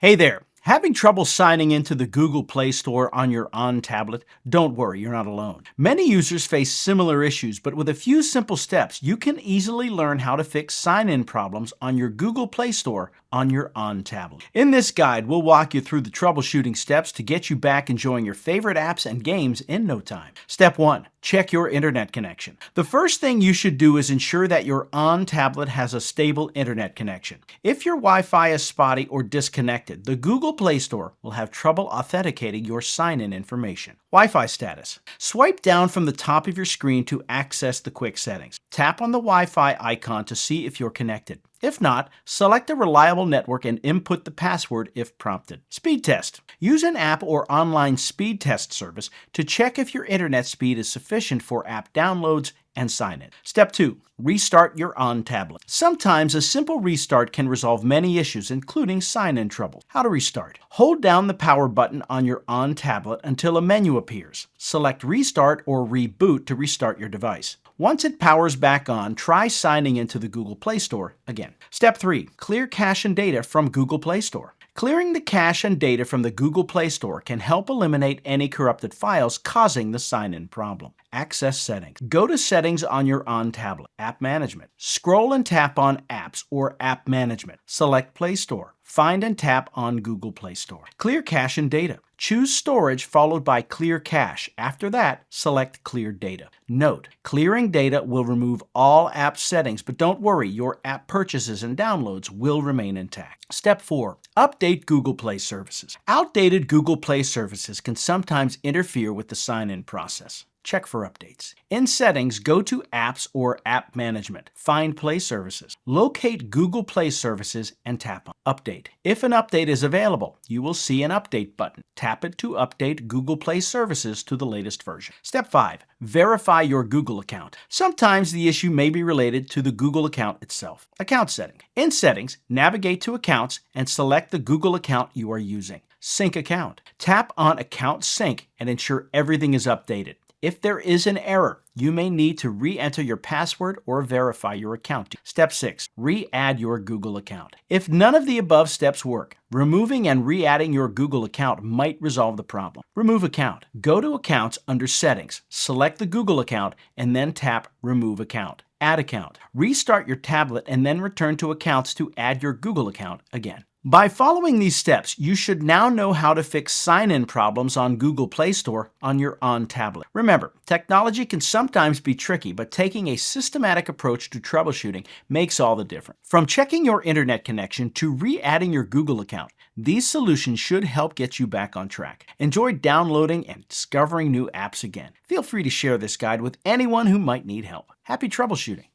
Hey there! Having trouble signing into the Google Play Store on your ONN tablet? Don't worry, you're not alone. Many users face similar issues, but with a few simple steps, you can easily learn how to fix sign-in problems on your Google Play Store on your ONN tablet. In this guide, we'll walk you through the troubleshooting steps to get you back enjoying your favorite apps and games in no time. Step 1. Check your internet connection. The first thing you should do is ensure that your ONN tablet has a stable internet connection. If your Wi-Fi is spotty or disconnected, the Google Play Store will have trouble authenticating your sign-in information. Wi-Fi status. Swipe down from the top of your screen to access the quick settings. Tap on the Wi-Fi icon to see if you're connected. If not, select a reliable network and input the password if prompted. Speed test. Use an app or online speed test service to check if your internet speed is sufficient for app downloads and sign in. Step 2. Restart your ONN tablet. Sometimes a simple restart can resolve many issues, including sign-in trouble. How to restart. Hold down the power button on your ONN tablet until a menu appears. Select Restart or Reboot to restart your device. Once it powers back on, try signing into the Google Play Store again. Step 3. Clear cache and data from Google Play Store. Clearing the cache and data from the Google Play Store can help eliminate any corrupted files causing the sign-in problem. Access settings. Go to Settings on your ONN tablet. App Management. Scroll and tap on Apps or App Management. Select Play Store. Find and tap on Google Play Store. Clear cache and data. Choose Storage followed by Clear Cache. After that, select Clear Data. Note, clearing data will remove all app settings, but don't worry, your app purchases and downloads will remain intact. Step 4. Update Google Play services. Outdated Google Play services can sometimes interfere with the sign-in process. Check for updates. In Settings, go to Apps or App Management. Find Play Services. Locate Google Play Services and tap on Update. If an update is available, you will see an Update button. Tap it to update Google Play Services to the latest version. Step 5. Verify your Google account. Sometimes the issue may be related to the Google account itself. Account setting. In Settings, navigate to Accounts and select the Google account you are using. Sync account. Tap on Account Sync and ensure everything is updated. If there is an error, you may need to re-enter your password or verify your account. Step 6. Re-add your Google account. If none of the above steps work, removing and re-adding your Google account might resolve the problem. Remove account. Go to Accounts under Settings, select the Google account, and then tap Remove account. Add account. Restart your tablet and then return to Accounts to add your Google account again. By following these steps, you should now know how to fix sign-in problems on Google Play Store on your ONN tablet. Remember, technology can sometimes be tricky, but taking a systematic approach to troubleshooting makes all the difference. From checking your internet connection to re-adding your Google account, these solutions should help get you back on track. Enjoy downloading and discovering new apps again. Feel free to share this guide with anyone who might need help. Happy troubleshooting!